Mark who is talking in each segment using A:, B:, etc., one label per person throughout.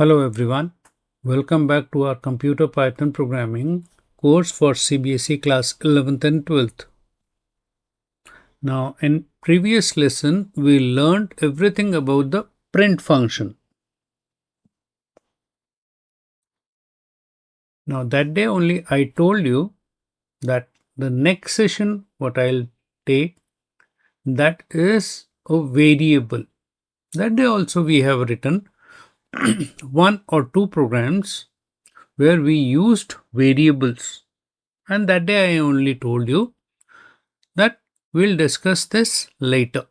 A: Hello everyone, welcome back to our Computer Python Programming course for CBSE class 11th and 12th. Now in previous lesson we learned everything about the print function. Now that day only I told you that the next session what I'll take, that is a variable. That day also we have written one or two programs where we used variables, and that day I only told you that we'll discuss this later.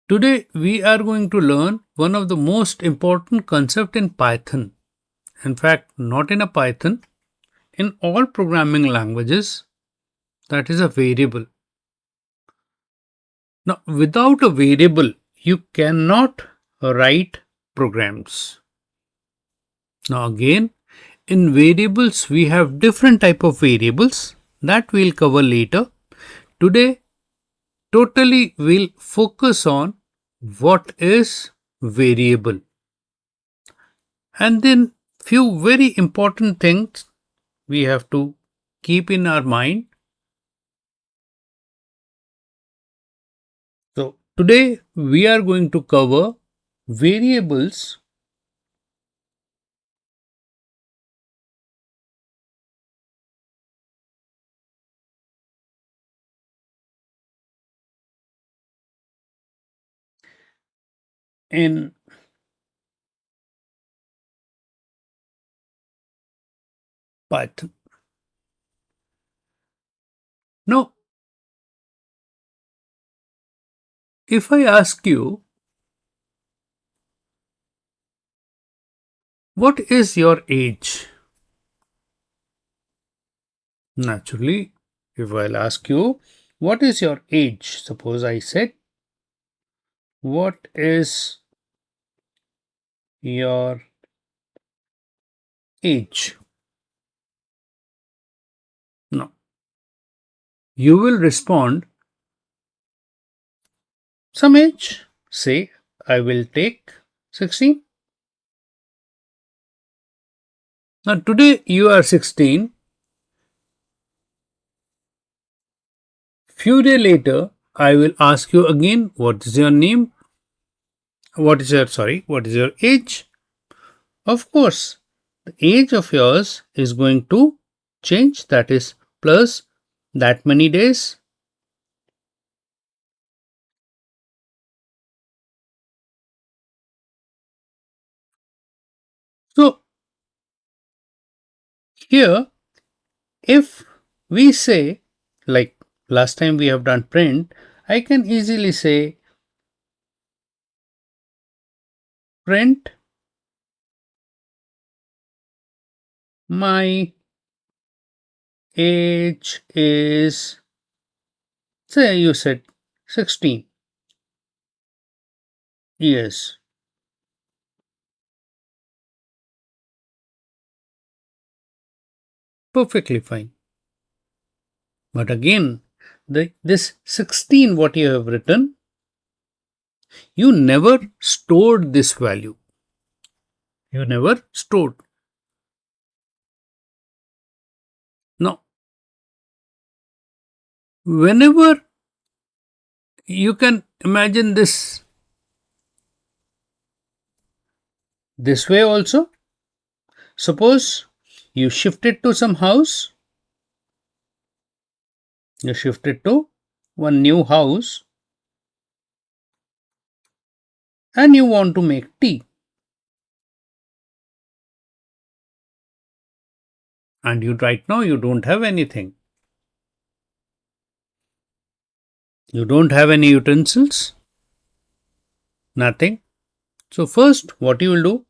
A: Today we are going to learn one of the most important concept in Python. In fact, not in a Python, in all programming languages, that is a variable. Now, without a variable, you cannot write programs. Now again, in variables we have different type of variables that we'll cover later. Today totally we'll focus on what is variable, and then few very important things we have to keep in our mind. So today we are going to cover variables in Python. Now if I ask you, what is your age? Naturally, if I'll ask you, what is your age? Suppose I said, what is your age? No. You will respond some age. Say, I will take 16. Now, today you are 16. Few days later, I will ask you again, what is your name? What is your age? Of course, the age of yours is going to change, that is plus that many days. So, here, if we say, like last time we have done print, I can easily say print my age is, say you said 16 years. Perfectly fine. But again, this 16 what you have written, you never stored this value. You never stored. Now, whenever you can imagine this way also. Suppose you shifted to some house, you shifted to one new house and you want to make tea. And you right now you don't have anything. You don't have any utensils, nothing. So first what you will do,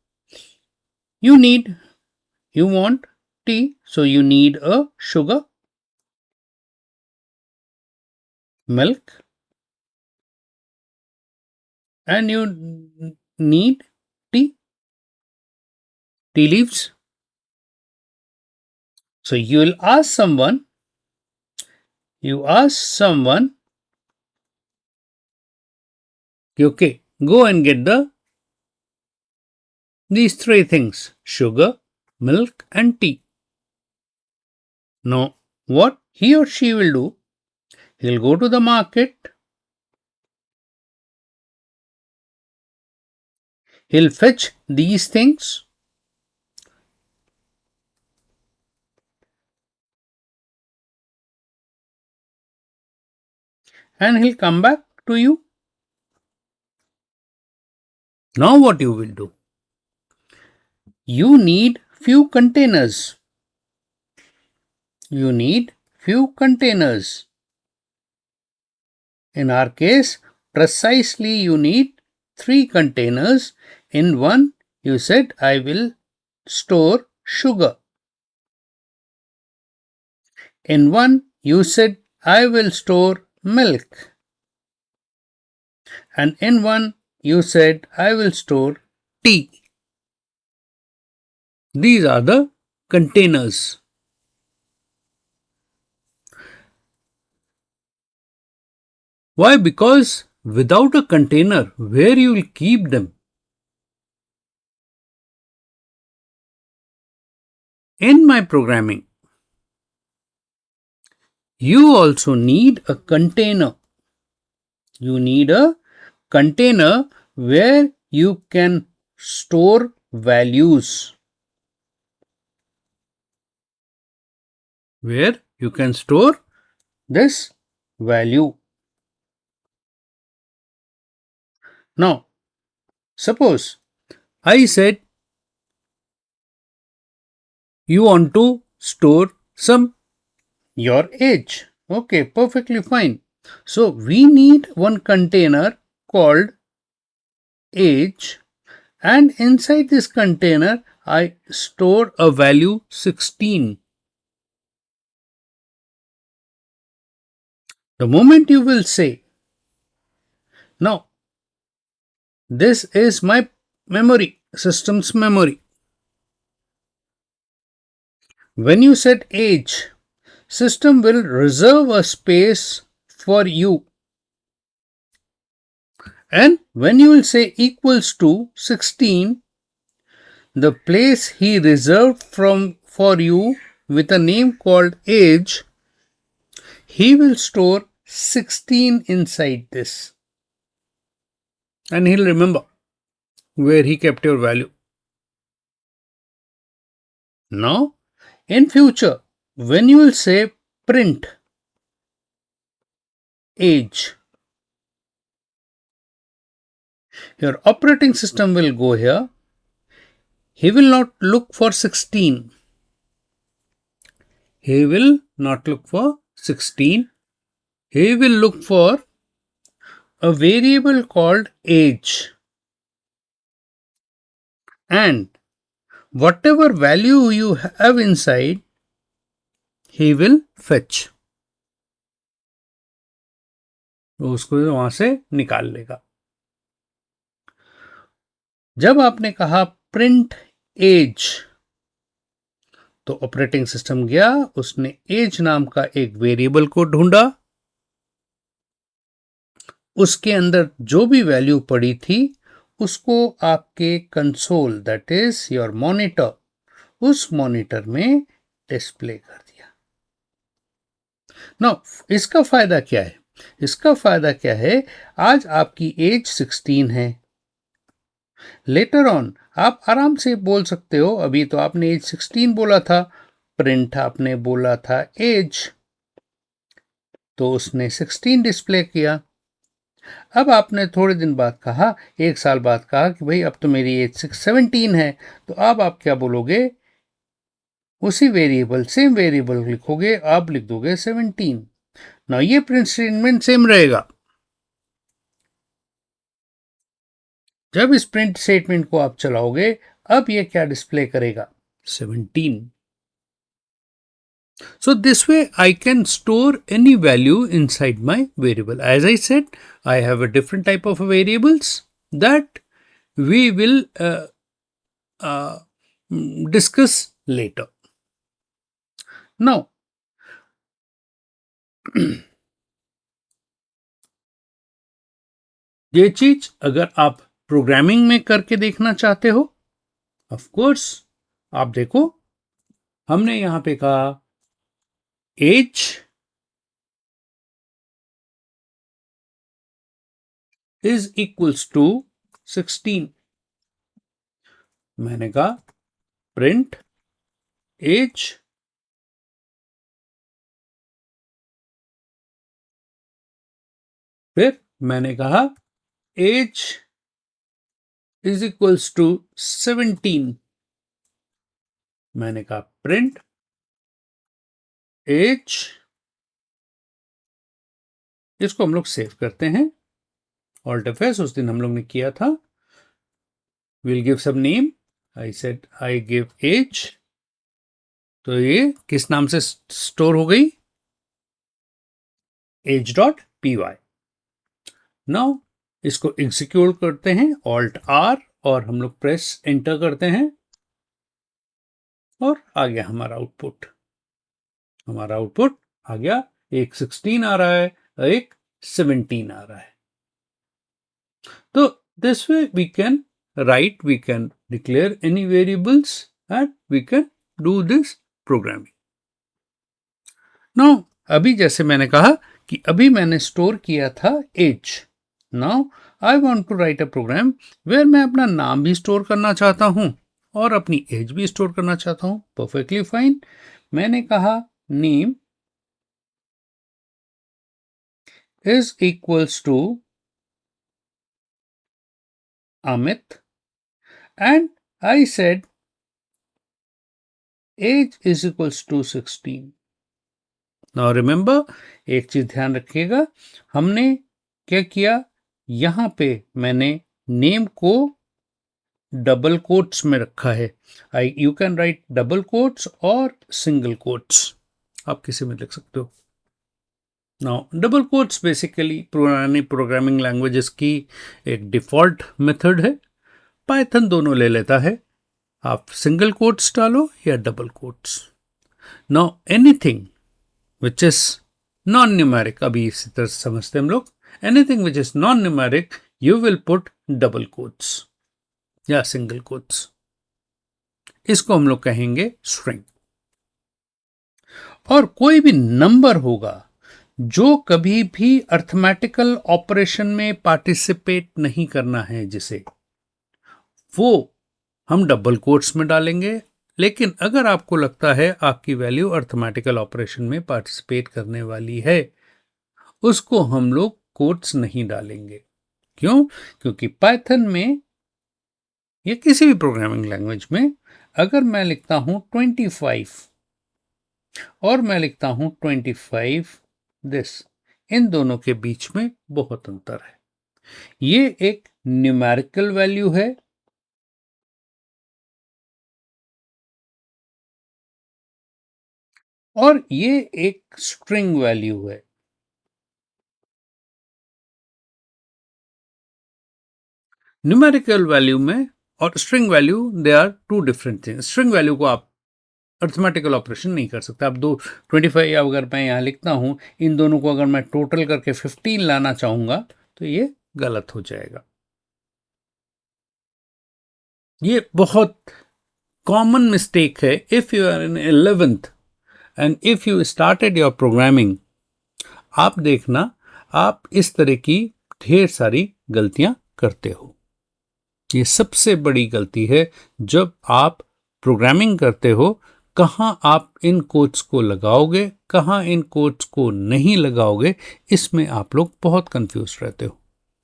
A: you want tea, so you need a sugar, milk, and you need tea leaves. So you will ask someone, okay, go and get the these three things: sugar, milk, and tea. Now, what he or she will do, he'll go to the market, he'll fetch these things, and he'll come back to you. Now, what you will do? You need few containers. You need few containers. In our case, precisely you need 3 containers. In one, you said, I will store sugar. In one, you said, I will store milk. And in one, you said, I will store tea. These are the containers. Why? Because without a container, where you will keep them? In my programming, you also need a container. You need a container where you can store values. Where you can store this value. Now, suppose I said you want to store your age. Okay, perfectly fine. So we need one container called age, and inside this container I store a value 16. The moment you will say, now this is my memory, system's memory. When you set age, system will reserve a space for you. And when you will say equals to 16, the place he reserved for you with a name called age, he will store 16 inside this. And he'll remember where he kept your value. Now, in future, when you will say print age, your operating system will go here. He will not look for 16. He will not look for 16. He will look for a variable called age. And whatever value you have inside, he will fetch. तो उसको वहां से निकाल लेगा. जब आपने कहा print as, तो ऑपरेटिंग सिस्टम गया, उसने एज नाम का एक वेरिएबल को ढूंढा, उसके अंदर जो भी वैल्यू पड़ी थी उसको आपके console, that is your monitor, उस मॉनिटर में डिस्प्ले कर दिया. नाउ इसका फायदा क्या है? इसका फायदा क्या है? आज आपकी एज 16 है. लेटर ऑन आप आराम से बोल सकते हो, अभी तो आपने एज 16 बोला था, प्रिंट आपने बोला था एज, तो उसने 16 डिस्प्ले किया. अब आपने थोड़े दिन बाद कहा, एक साल बाद कहा कि भाई अब तो मेरी एज 17 है, तो अब आप क्या बोलोगे? उसी वेरिएबल, सेम वेरिएबल लिखोगे, आप लिख दोगे 17. ना ये प्रिंट स्टेटमेंट सेम रहेगा. जब इस प्रिंट स्टेटमेंट को आप चलाओगे, अब ये क्या डिस्प्ले करेगा? 17. So this way I can store any value inside my variable. As I said, I have a different type of variables that we will discuss later. Now, ये चीज अगर आप प्रोग्रामिंग में करके देखना चाहते हो, ऑफ कोर्स आप देखो, हमने यहां पे कहा एज इज इक्वल्स टू 16। मैंने कहा प्रिंट एज फिर मैंने कहा एज इज इक्वल्स टू 17। मैंने कहा प्रिंट एज, इसको हम लोग सेव करते हैं। ऑल्ट एफ उस दिन हम लोग ने किया था। Will give some name, I said I give age, तो ये किस नाम से स्टोर हो गई, age.py। नाउ इसको एग्जीक्यूट करते हैं, ऑल्ट आर, और हम लोग प्रेस एंटर करते हैं और आ गया हमारा आउटपुट। आ गया, एक 16 आ रहा है, एक 17 आ रहा है। तो this way we can write, we can declare any variables and we can do this programming. Now अभी जैसे मैंने कहा कि अभी मैंने स्टोर किया था age. Now I want to write a program where मैं अपना नाम भी स्टोर करना चाहता हूं और अपनी एज भी स्टोर करना चाहता हूं। Perfectly fine. मैंने कहा name is equals to Amit and I said age is equals to 16। Now remember, एक चीज ध्यान रखिएगा, हमने क्या किया, यहां पे मैंने नेम को डबल कोट्स में रखा है। You can write double quotes और सिंगल कोट्स, आप किसी में लिख सकते हो। नाउ डबल कोट्स बेसिकली पुरानी प्रोग्रामिंग लैंग्वेजेस की एक डिफॉल्ट मेथड है। पाइथन दोनों ले लेता है, आप सिंगल कोट्स डालो या double quotes. Now anything which is non numeric, अभी इसी तरह समझते हैं हम लोग, anything which is non numeric you will put double quotes या सिंगल कोट्स। इसको हम लोग कहेंगे स्ट्रिंग। और कोई भी नंबर होगा जो कभी भी अर्थमेटिकल ऑपरेशन में पार्टिसिपेट नहीं करना है, जिसे वो हम डबल कोट्स में डालेंगे। लेकिन अगर आपको लगता है आपकी वैल्यू अर्थमेटिकल ऑपरेशन में पार्टिसिपेट करने वाली है, उसको हम लोग कोट्स नहीं डालेंगे। क्यों? क्योंकि पाइथन में या किसी भी प्रोग्रामिंग लैंग्वेज में अगर मैं लिखता हूं 25 और मैं लिखता हूं 25 दिस, इन दोनों के बीच में बहुत अंतर है। ये एक न्यूमेरिकल वैल्यू है और ये एक स्ट्रिंग वैल्यू है। न्यूमेरिकल वैल्यू में और string value, they are two different things. String value को आप अर्थमेटिकल ऑपरेशन नहीं कर सकते। आप 25 अगर मैं यहाँ लिखता हूं, इन दोनों को अगर मैं टोटल करके 15 लाना चाहूंगा तो ये गलत हो जाएगा। ये बहुत कॉमन मिस्टेक है। If you are in 11th and if you started your programming, आप देखना आप इस तरह की ढेर सारी गलतियां करते हो। ये सबसे बड़ी गलती है जब आप प्रोग्रामिंग करते हो। कहां आप इन कोट्स को लगाओगे, कहां इन कोट्स को नहीं लगाओगे, इसमें आप लोग बहुत कंफ्यूज रहते हो।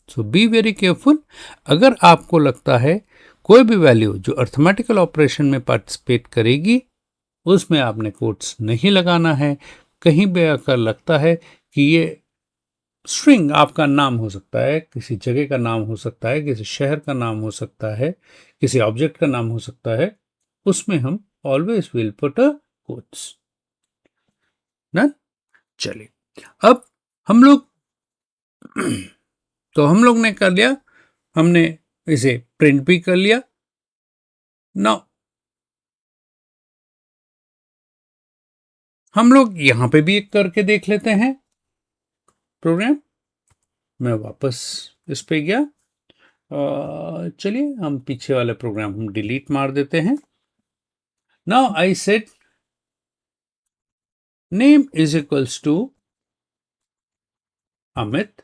A: सो बी वेरी केयरफुल। अगर आपको लगता है कोई भी वैल्यू जो अर्थमेटिकल ऑपरेशन में पार्टिसिपेट करेगी, उसमें आपने कोट्स नहीं लगाना है। कहीं भी अगर लगता है कि ये स्ट्रिंग आपका नाम हो सकता है, किसी जगह का नाम हो सकता है, किसी शहर का नाम हो सकता है, किसी ऑब्जेक्ट का नाम हो सकता है, उसमें हम always will put a quotes. ना, चलिए अब हम लोग तो हम लोग ने कर लिया, हमने इसे प्रिंट भी कर लिया। नाउ हम लोग यहां पे भी एक करके देख लेते हैं प्रोग्राम। मैं वापस इस पे गया चलिए हम पीछे वाले प्रोग्राम हम डिलीट मार देते हैं. Now I said name is equals to Amit.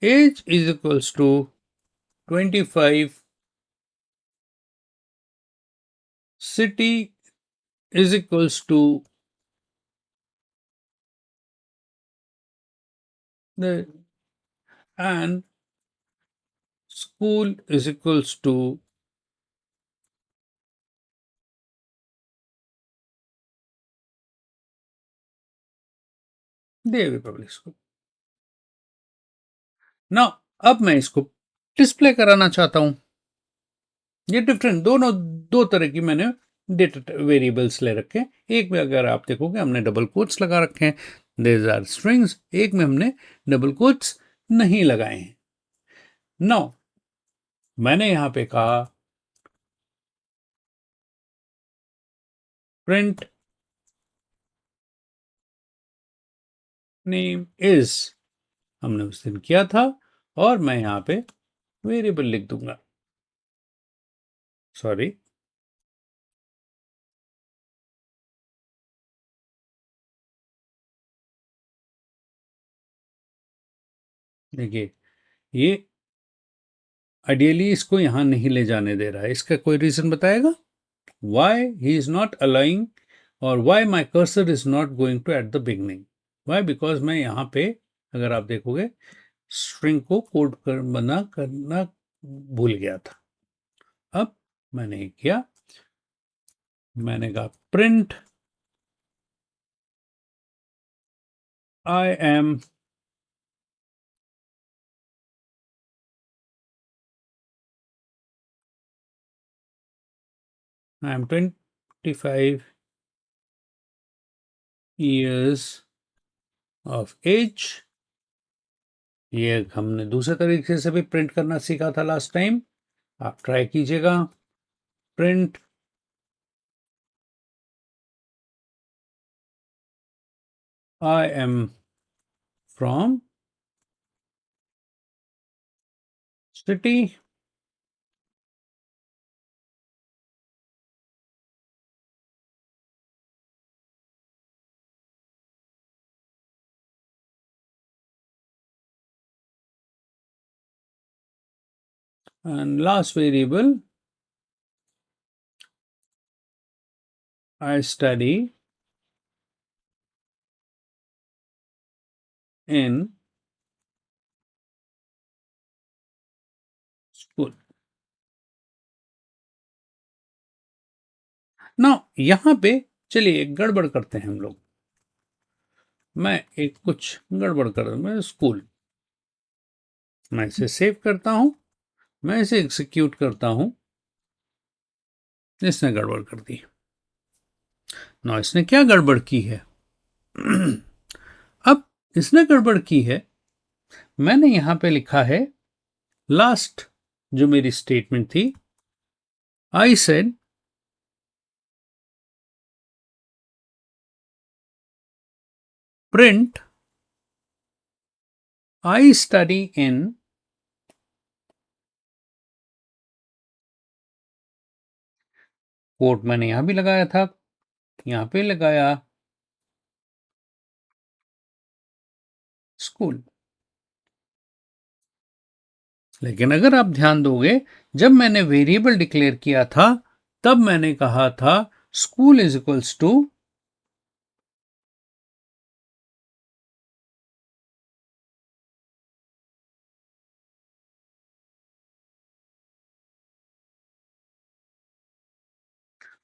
A: Age is equals to 25. City is equals to the and school is equals to Devi public school. Now अब मैं इसको डिस्प्ले कराना चाहता हूं. ये डिफरेंट दोनों दो तरह की मैंने डेटा वेरिएबल्स ले रखे हैं. एक में अगर आप देखोगे हमने डबल कोट्स लगा रखे हैं, देयर आर स्ट्रिंग्स. एक में हमने डबल कोट्स नहीं लगाए हैं. नाउ मैंने यहां पे कहा प्रिंट नेम इज, हमने उस दिन किया था, और मैं यहां पे वेरिएबल लिख दूंगा. सॉरी, देखिए ये आइडियली इसको यहां नहीं ले जाने दे रहा है. इसका कोई रीजन बताएगा? Why he is not allowing, और why my cursor is not going to at the beginning. Why? Because मैं यहां पे अगर आप देखोगे स्ट्रिंग को कोड बना करना भूल गया था. अब मैंने किया, मैंने कहा print I am I am 25 years of age. ये हमने दूसरे तरीके से भी प्रिंट करना सीखा था लास्ट टाइम, आप ट्राई कीजिएगा. Print I am from city. And last variable, I study in school. Now यहां पे चलिए एक गड़बड़ करते हैं हम लोग. मैं एक कुछ गड़बड़ कर मैं स्कूल, मैं इसे सेव करता हूं, मैं इसे एग्जीक्यूट करता हूं. इसने गड़बड़ कर दी. ना इसने क्या गड़बड़ की है? अब इसने गड़बड़ की है, मैंने यहां पे लिखा है लास्ट जो मेरी स्टेटमेंट थी, I said print I study in quote. मैंने यहां भी लगाया था, यहां पे लगाया स्कूल. लेकिन अगर आप ध्यान दोगे, जब मैंने वेरिएबल डिक्लेयर किया था तब मैंने कहा था school is equals to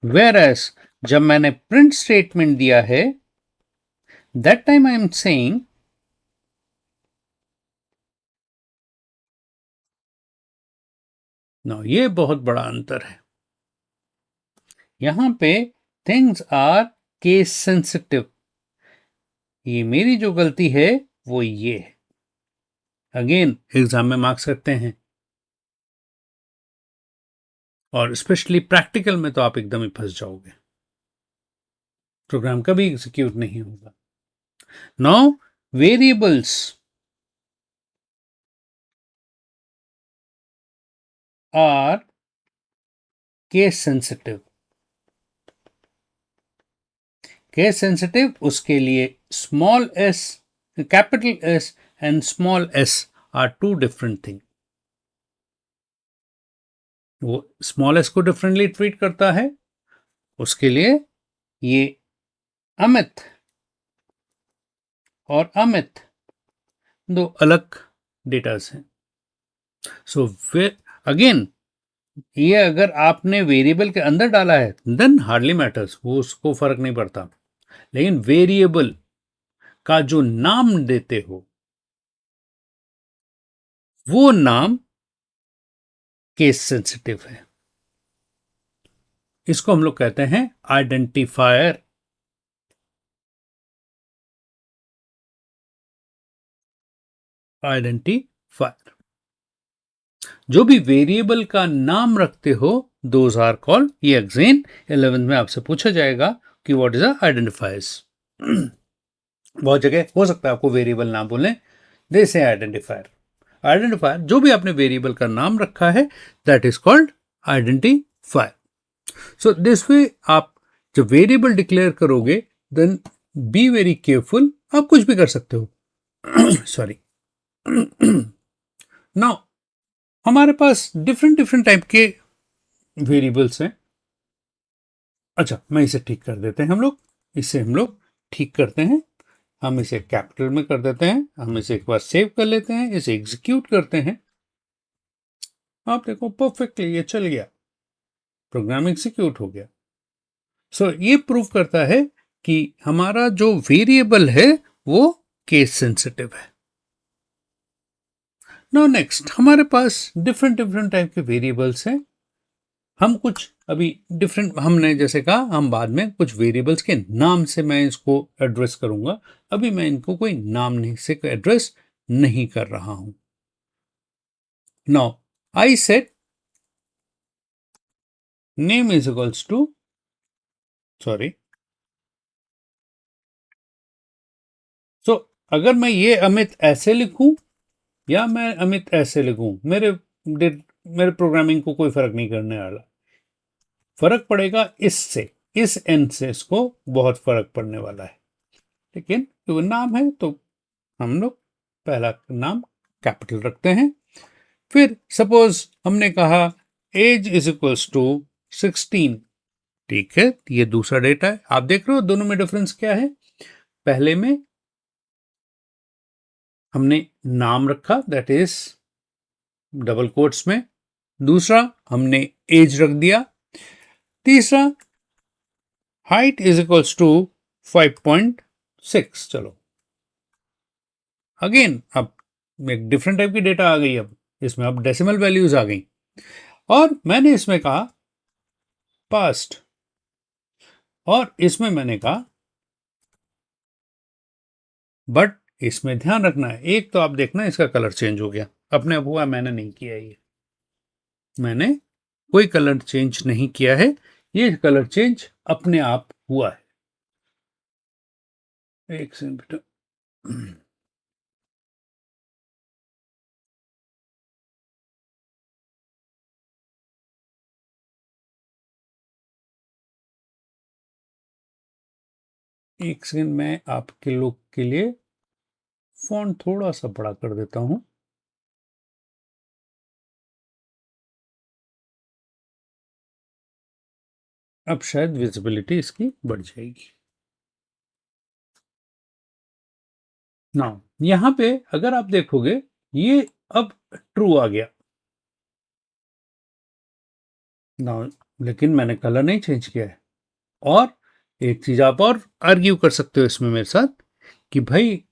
A: where S. जब मैंने प्रिंट स्टेटमेंट दिया है, that time I am saying no. ये बहुत बड़ा अंतर है. यहां पे थिंग्स आर केस सेंसिटिव. ये मेरी जो गलती है वो ये है. अगेन एग्जाम में मार्क्स रखते हैं, और स्पेशली प्रैक्टिकल में तो आप एकदम ही फंस जाओगे, प्रोग्राम कभी एग्जीक्यूट नहीं होगा. Now variables are case sensitive. Case sensitive, उसके लिए small S, capital S and small S are two different thing. वो स्मॉल एस को डिफरेंटली ट्रीट करता है. उसके लिए ये अमित और अमित दो अलग डेटास हैं. सो अगेन ये अगर आपने वेरिएबल के अंदर डाला है देन हार्डली मैटर्स, वो उसको फर्क नहीं पड़ता. लेकिन वेरिएबल का जो नाम देते हो वो नाम केस सेंसिटिव है. इसको हम लोग कहते हैं आइडेंटिफायर. आइडेंटिफायर. जो भी वेरिएबल का नाम रखते हो दोज आर कॉल्ड, ये अगेन 11th में आपसे पूछा जाएगा कि व्हाट इज अ आइडेंटिफायर्स. बहुत जगह हो सकता है आपको वेरिएबल ना बोलें, दे से आइडेंटिफायर. आइडेंटिफायर जो भी आपने वेरिएबल का नाम रखा है that is called identifier. So this way आप जब वेरिएबल डिक्लेयर करोगे देन बी वेरी केयरफुल. आप कुछ भी कर सकते हो. सॉरी. नाउ हमारे पास डिफरेंट डिफरेंट टाइप के वेरिएबल्स हैं. अच्छा, मैं इसे ठीक कर देते हैं. हम लोग इसे ठीक करते हैं. हम इसे कैपिटल में कर देते हैं. हम इसे एक बार सेव कर लेते हैं. इसे एग्जीक्यूट करते हैं. आप देखो परफेक्टली ये चल गया, प्रोग्राम एग्जीक्यूट हो गया. सो ये प्रूव करता है कि हमारा जो वेरिएबल है वो केस सेंसिटिव है. नाउ नेक्स्ट, हमारे पास डिफरेंट डिफरेंट टाइप के वेरिएबल्स हैं. हम कुछ अभी डिफरेंट, हमने जैसे कहा हम बाद में कुछ वेरिएबल्स के नाम से मैं इसको एड्रेस करूंगा. अभी मैं इनको कोई नाम नहीं से एड्रेस नहीं कर रहा हूं. Now I said name is equals to, sorry, so अगर मैं ये अमित ऐसे लिखूं या मैं अमित ऐसे लिखूं, मेरे प्रोग्रामिंग को कोई फर्क नहीं करने वाला. फर्क पड़ेगा इससे, इस एन से इसको बहुत फर्क पड़ने वाला है. लेकिन वो नाम है तो हम लोग पहला नाम कैपिटल रखते हैं. फिर सपोज हमने कहा एज इज इक्वल्स टू 16. ठीक है, ये दूसरा डेटा है. आप देख रहे हो दोनों में डिफरेंस क्या है. पहले में हमने नाम रखा दैट इज डबल कोट्स में. दूसरा हमने एज रख दिया. तीसरा हाइट इज इक्वल्स टू 5.6. चलो अगेन अब एक डिफरेंट टाइप की डेटा आ गई. अब इसमें अब डेसिमल वैल्यूज आ गई और मैंने इसमें कहा पास्ट और इसमें मैंने कहा बट इसमें ध्यान रखना है एक तो आप देखना इसका कलर चेंज हो गया. अपने आप हुआ, मैंने नहीं किया. ये मैंने कोई कलर चेंज नहीं किया है, ये कलर चेंज अपने आप हुआ है. एक सेकंड बेटा. एक सेकंड, मैं आपके लोग के लिए फॉन्ट थोड़ा सा बड़ा कर देता हूं. अब शायद विजिबिलिटी इसकी बढ़ जाएगी. ना यहां पे अगर आप देखोगे ये अब ट्रू आ गया ना, लेकिन मैंने कलर नहीं चेंज किया है. और एक चीज आप और आर्ग्यू कर सकते हो इसमें मेरे साथ कि भाई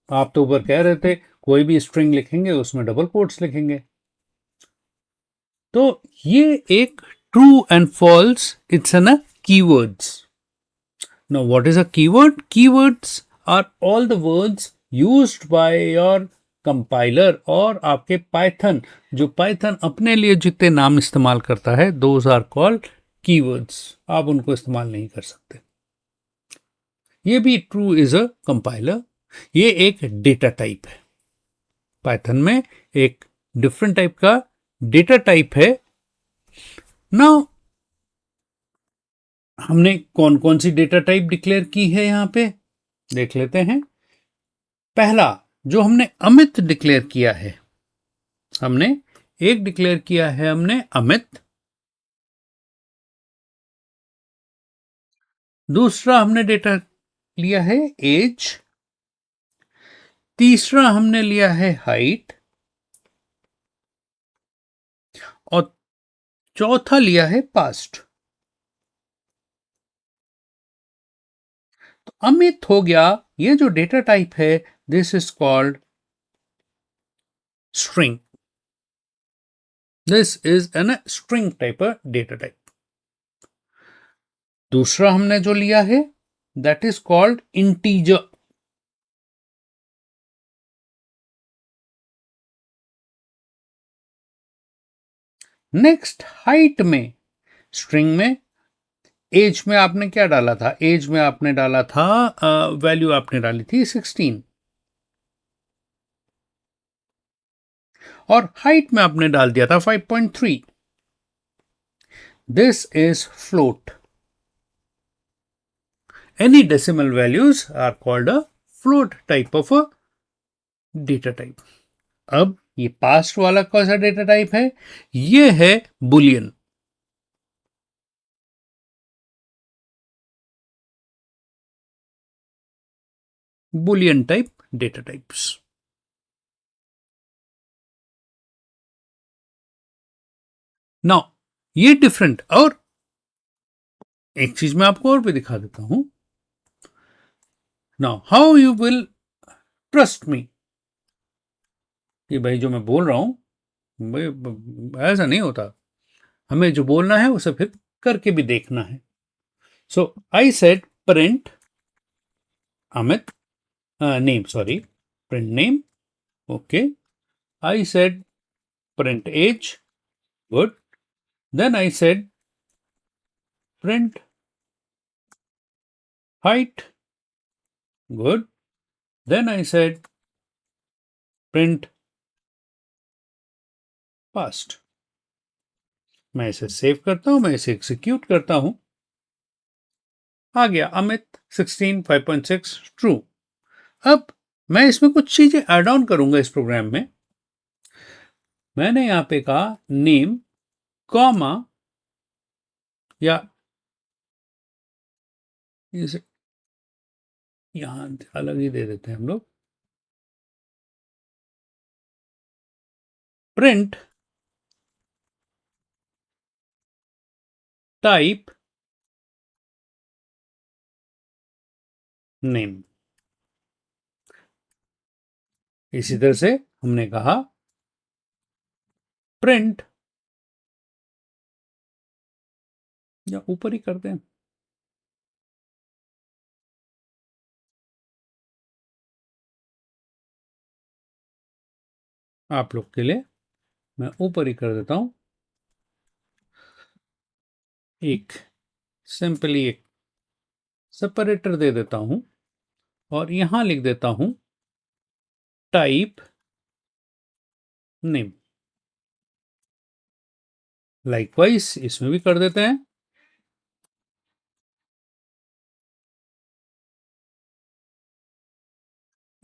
A: आप तो ऊपर कह रहे थे कोई भी स्ट्रिंग लिखेंगे उसमें डबल कोट्स लिखेंगे. तो ये एक true and false, it's an a keywords. Now what is a keyword? Keywords are all the words used by your compiler और आपके पाइथन, जो पाइथन अपने लिए जितने नाम इस्तेमाल करता है दोज आर कॉल्ड कीवर्ड्स. आप उनको इस्तेमाल नहीं कर सकते. ये भी ट्रू इज अ कंपाइलर। ये एक डेटा टाइप है। पाइथन में एक डिफरेंट टाइप का डेटा टाइप है। नाउ हमने कौन कौन सी डेटा टाइप डिक्लेयर की है यहां पे देख लेते हैं। पहला जो हमने अमित डिक्लेयर किया है, हमने एक डिक्लेयर किया है हमने अमित। दूसरा हमने डेटा लिया है एज। तीसरा हमने लिया है हाइट। और चौथा लिया है पास्ट। तो अमित हो गया, ये जो डेटा टाइप है this is called string. This is an string type data type. दूसरा हमने जो लिया है that is called integer. Next height में, स्ट्रिंग में एज में आपने क्या डाला था, एज में आपने डाला था वैल्यू आपने डाली थी 16। और हाइट में आपने डाल दिया था 5.3। This is float. Any decimal values are called a float type of a data type. अब ये पास्ट वाला कौन सा डेटा टाइप है, ये है Boolean. Boolean type data types. Now ये डिफरेंट, और एक चीज मैं आपको और भी दिखा देता हूं। Now how you will trust me कि भाई जो मैं बोल रहा हूं ऐसा नहीं होता। हमें जो बोलना है उसे फिर करके भी देखना है। So I said print Amit name, sorry, print name. Okay, I said print age. Good. Then I said print height. Good. Then I said print past. मैं इसे सेव करता हूं, मैं इसे एग्जीक्यूट करता हूं। आ गया अमित 16 5.6 ट्रू। अब मैं इसमें कुछ चीजें ऐड ऑन करूंगा इस प्रोग्राम में। मैंने यहां पे कहा नेम कॉमा, या इसे यहां अलग ही दे देते हैं हम लोग, प्रिंट टाइप नेम। इसी तरह से हमने कहा प्रिंट, या ऊपर ही करते हैं, आप लोग के लिए मैं ऊपर ही कर देता हूं, एक सिंपली एक सेपरेटर दे देता हूं और यहां लिख देता हूं टाइप नेम। लाइकवाइज इसमें भी कर देते हैं।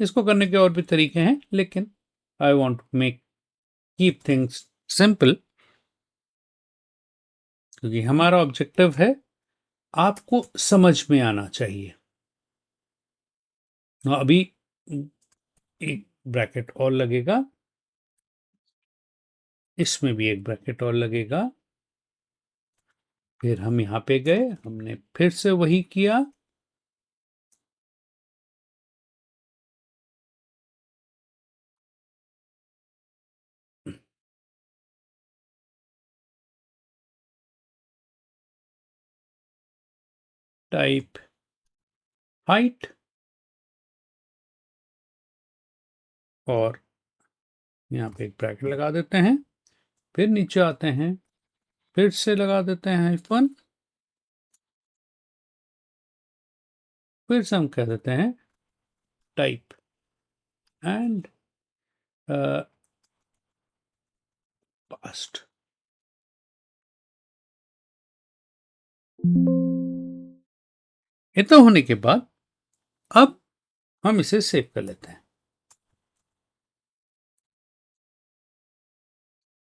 A: इसको करने के और भी तरीके हैं, लेकिन I want to make keep things simple, क्योंकि हमारा ऑब्जेक्टिव है आपको समझ में आना चाहिए। अभी एक ब्रैकेट और लगेगा, इसमें भी एक ब्रैकेट और लगेगा। फिर हम यहां पे गए, हमने फिर से वही किया, टाइप हाइट, और यहाँ पे एक ब्रैकेट लगा देते हैं। फिर नीचे आते हैं, फिर से लगा देते हैं हाइफन, फिर से हम कह देते हैं टाइप एंड पास्ट। इतना होने के बाद अब हम इसे सेव कर लेते हैं,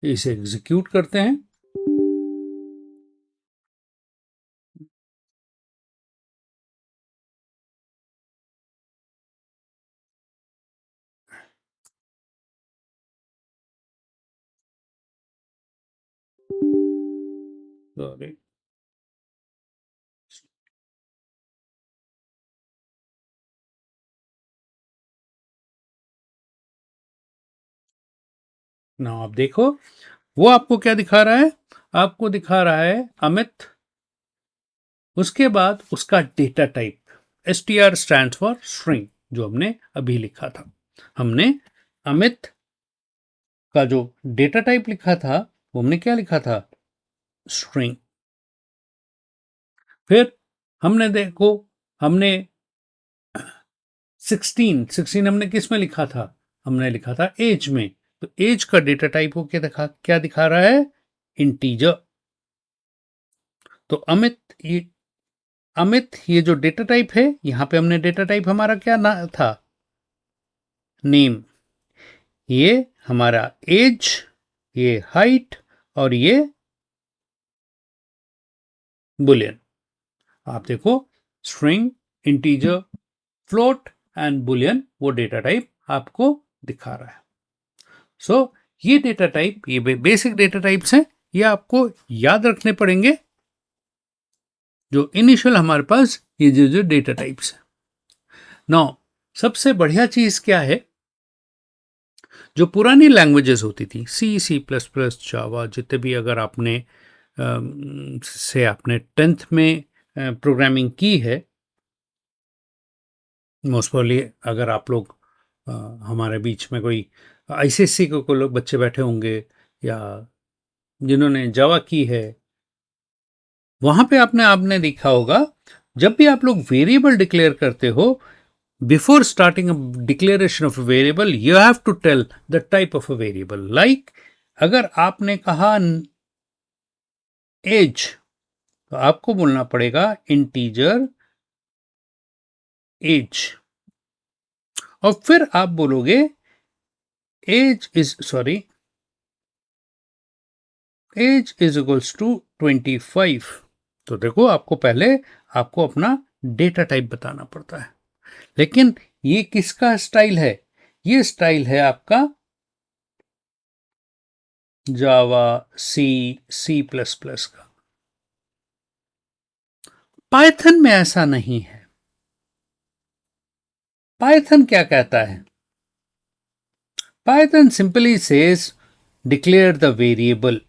A: इसे एग्जीक्यूट करते हैं। सॉरी, ना आप देखो वो आपको क्या दिखा रहा है, आपको दिखा रहा है अमित, उसके बाद उसका data type str stand for string, जो हमने अभी लिखा था। हमने अमित का जो डेटा टाइप लिखा था वो हमने क्या लिखा था, स्ट्रिंग। फिर हमने देखो, हमने 16 हमने किस में लिखा था, हमने लिखा था एज में। तो एज का डेटा टाइप को क्या दिखा रहा है, इंटीजर। तो अमित ये जो डेटा टाइप है, यहां पे हमने डेटा टाइप हमारा क्या ना था, नेम। ये हमारा एज, ये हाइट, और ये बुलियन। आप देखो, string, integer, float and Boolean, वो डेटा टाइप आपको दिखा रहा है। सो ये डेटा टाइप, ये बेसिक डेटा टाइप्स हैं, ये आपको याद रखने पड़ेंगे, जो इनिशियल हमारे पास ये जो डेटा टाइप्स है। नाउ सबसे बढ़िया चीज क्या है, जो पुरानी लैंग्वेजेस होती थी, सी प्लस प्लस, जावा, जितने भी, अगर आपने से आपने 10th में प्रोग्रामिंग की है, मोस्ट प्रॉब्ली अगर आप लोग हमारे बीच में कोई आईसीएससी के कोई लोग बच्चे बैठे होंगे, या जिन्होंने जावा की है, वहां पे आपने देखा होगा, जब भी आप लोग वेरिएबल डिक्लेयर करते हो, before starting declaration of a variable you have to tell the type of a variable. Like अगर आपने कहा एज, तो आपको बोलना पड़ेगा इंटीजर एज, और फिर आप बोलोगे एज इज इक्वल्स टू 25। तो देखो, आपको पहले आपको अपना डेटा टाइप बताना पड़ता है। लेकिन ये किसका स्टाइल है, ये स्टाइल है आपका जावा, सी प्लस प्लस का। पाइथन में ऐसा नहीं है। पाइथन क्या कहता है, Python simply says declare the variable,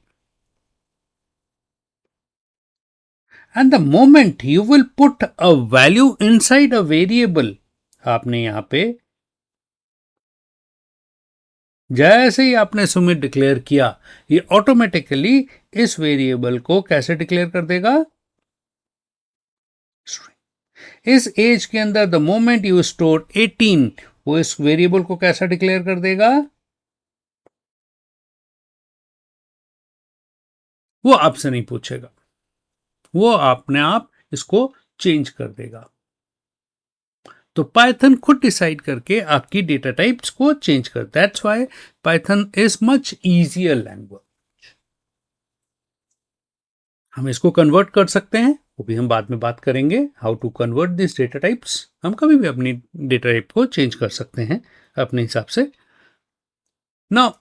A: and the moment you will put a value inside a variable, आपने यहां पे जैसे ही आपने सुमित डिक्लेयर किया, ये ऑटोमेटिकली इस वेरिएबल को कैसे डिक्लेयर कर देगा, इस एज के अंदर द मोमेंट यू स्टोर 18, वो इस वेरिएबल को कैसा डिक्लेयर कर देगा, वो आपसे नहीं पूछेगा, वो अपने आप इसको चेंज कर देगा। तो पाइथन खुद डिसाइड करके आपकी डेटा टाइप्स को चेंज कर, that's why Python is much easier language. हम इसको कन्वर्ट कर सकते हैं, वो भी हम बाद में बात करेंगे, how to convert this data types. हम कभी भी अपनी डेटा टाइप को चेंज कर सकते हैं अपने हिसाब से। Now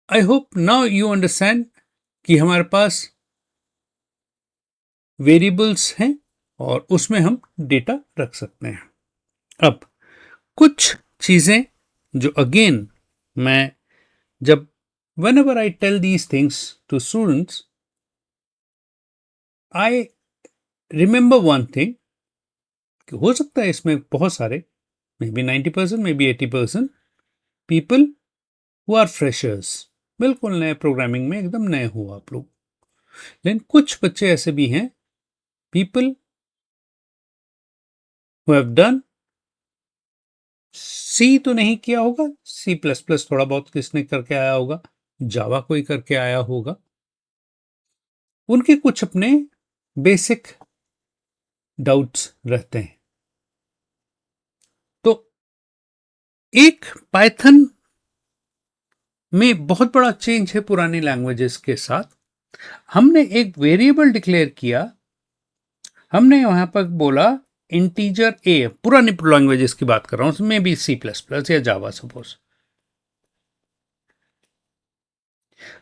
A: I hope now you understand कि हमारे पास वेरिएबल्स हैं और उसमें हम डेटा रख सकते हैं। अब कुछ चीजें जो अगेन मैं जब whenever I tell these things to students, I remember one thing, कि हो सकता है इसमें बहुत सारे, maybe 90%, maybe 80% people who are freshers, बिल्कुल नए प्रोग्रामिंग में, एकदम नए हो आप लोग। लेकिन कुछ बच्चे ऐसे भी हैं, पीपल who have done सी तो नहीं किया होगा, सी प्लस प्लस थोड़ा बहुत किसने करके आया होगा, जावा कोई करके आया होगा, उनके कुछ अपने बेसिक डाउट्स रहते हैं। तो एक पाइथन में बहुत बड़ा चेंज है पुरानी लैंग्वेजेस के साथ। हमने एक वेरिएबल डिक्लेयर किया, हमने वहां पर बोला इंटीजर ए, पुरानी लैंग्वेजेस की बात कर रहा हूं, उसमें भी सी प्लस प्लस या जावा सपोज,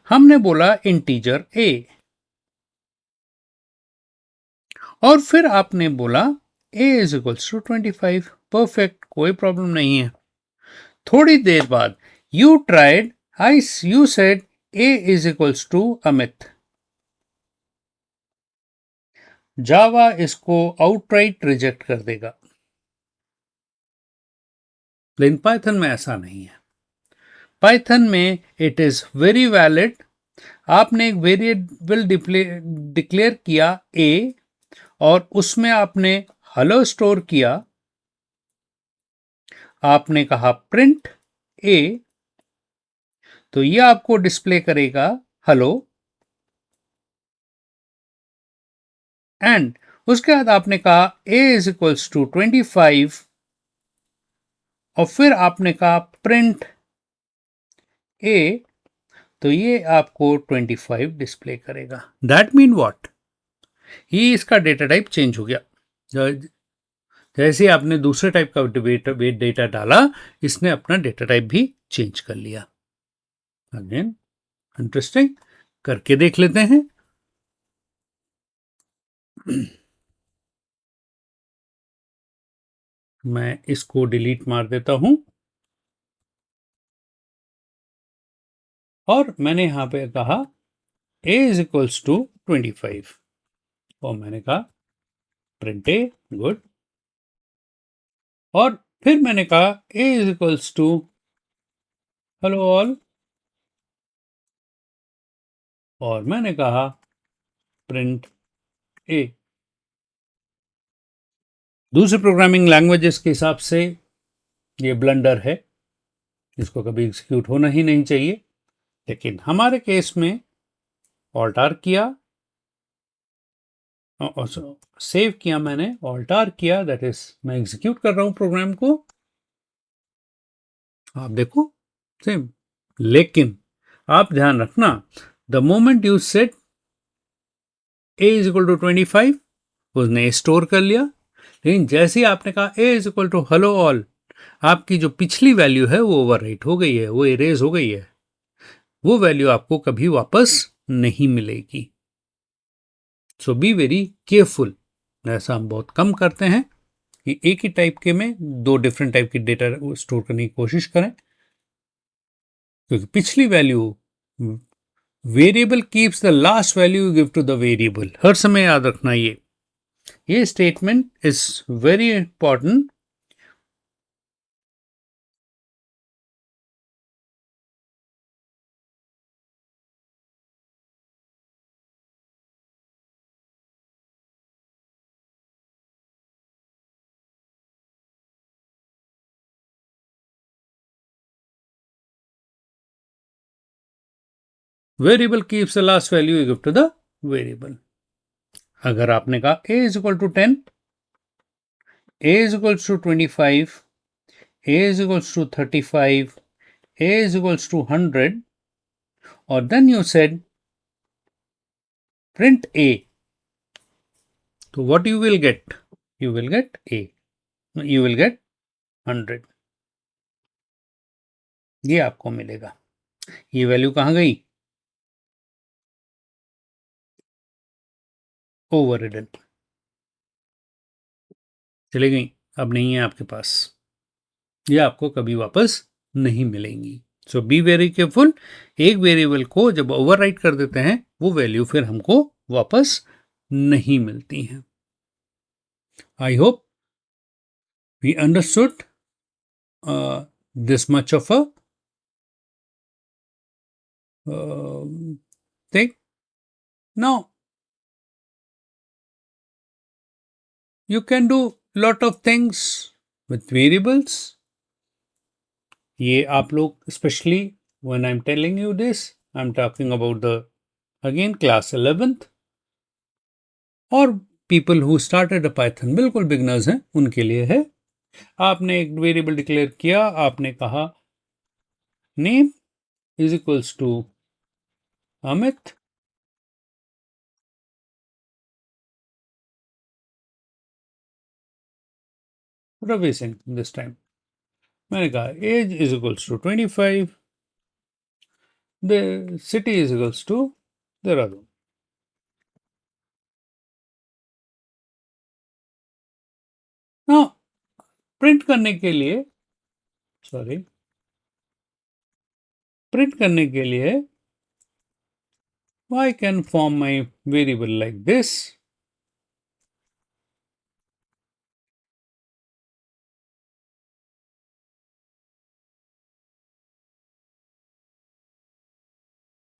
A: हमने बोला इंटीजर ए, और फिर आपने बोला a is equals to 25। Perfect, कोई प्रॉब्लम नहीं है। थोड़ी देर बाद you tried, you said a is equals to Amit. Java इसको आउटराइट रिजेक्ट कर देगा, लेकिन पाइथन में ऐसा नहीं है। पाइथन में इट इज वेरी वैलिड। आपने एक वेरिएबल डिक्लेयर किया a, और उसमें आपने हेलो स्टोर किया, आपने कहा प्रिंट a, तो ये आपको डिस्प्ले करेगा हेलो, एंड उसके बाद आपने कहा a इज इक्वल्स टू 25, और फिर आपने कहा प्रिंट a, तो ये आपको 25 डिस्प्ले करेगा। दैट मीन व्हाट, ये इसका डेटा टाइप चेंज हो गया। जैसे आपने दूसरे टाइप का वेट डेटा डाला, इसने अपना डेटा टाइप भी चेंज कर लिया। अगेन इंटरेस्टिंग, करके देख लेते हैं। मैं इसको डिलीट मार देता हूं, और मैंने यहां पे कहा a इज इक्वल्स टू 25, और मैंने कहा प्रिंट ए, गुड, और फिर मैंने कहा a is equals to hello all, और मैंने कहा प्रिंट ए। दूसरे प्रोग्रामिंग लैंग्वेजेस के हिसाब से ये ब्लंडर है, इसको कभी एग्जीक्यूट होना ही नहीं चाहिए, लेकिन हमारे केस में ऑल्ट आर किया, सेव किया, मैंने ऑल्ट आर किया, दैट इज मैं एग्जीक्यूट कर रहा हूं प्रोग्राम को, आप देखो सेम। लेकिन आप ध्यान रखना, the moment you set a is equal to 25, उसने स्टोर कर लिया, लेकिन जैसे ही आपने कहा a is equal to hello all, आपकी जो पिछली वैल्यू है वो ओवरराइट हो गई है, वो इरेज हो गई है, वो वैल्यू आपको कभी वापस नहीं मिलेगी। सो बी वेरी केयरफुल। ऐसा हम बहुत कम करते हैं कि एक ही टाइप के में दो डिफरेंट टाइप की डेटा स्टोर करने की कोशिश करें, क्योंकि पिछली value, variable keeps the last value you give to the variable, हर समय याद रखना। ये statement is very important. Variable keeps the last value you give to the variable. अगर आपने कहा a is equal to 10, a is equal to 25, a is equal to 35, a is equal to 100, और then you said print a, तो what you will get? You will get a, you will get 100, ये आपको मिलेगा। ये value कहां गई? Over ridden, चली गई, अब नहीं है आपके पास, ये आपको कभी वापस नहीं मिलेंगी। सो बी वेरी केयरफुल। एक वेरिएबल को जब ओवरराइट कर देते हैं, वो वैल्यू फिर हमको वापस नहीं मिलती हैं। I hope we understood this much of a thing. Now you can do lot of things with variables. ये आप लोग, especially when I'm telling you this, I'm talking about the again class 11th और people who started a Python, बिल्कुल beginners हैं उनके लिए है। आपने एक वेरिएबल डिक्लेयर किया, आपने कहा name is equals to Amit, Ravi Singh this time. मैंने कहा age is equals to 25, the city is equals to Dehradun. हाँ, प्रिंट करने के लिए, सॉरी, प्रिंट करने के लिए I can form my variable like this.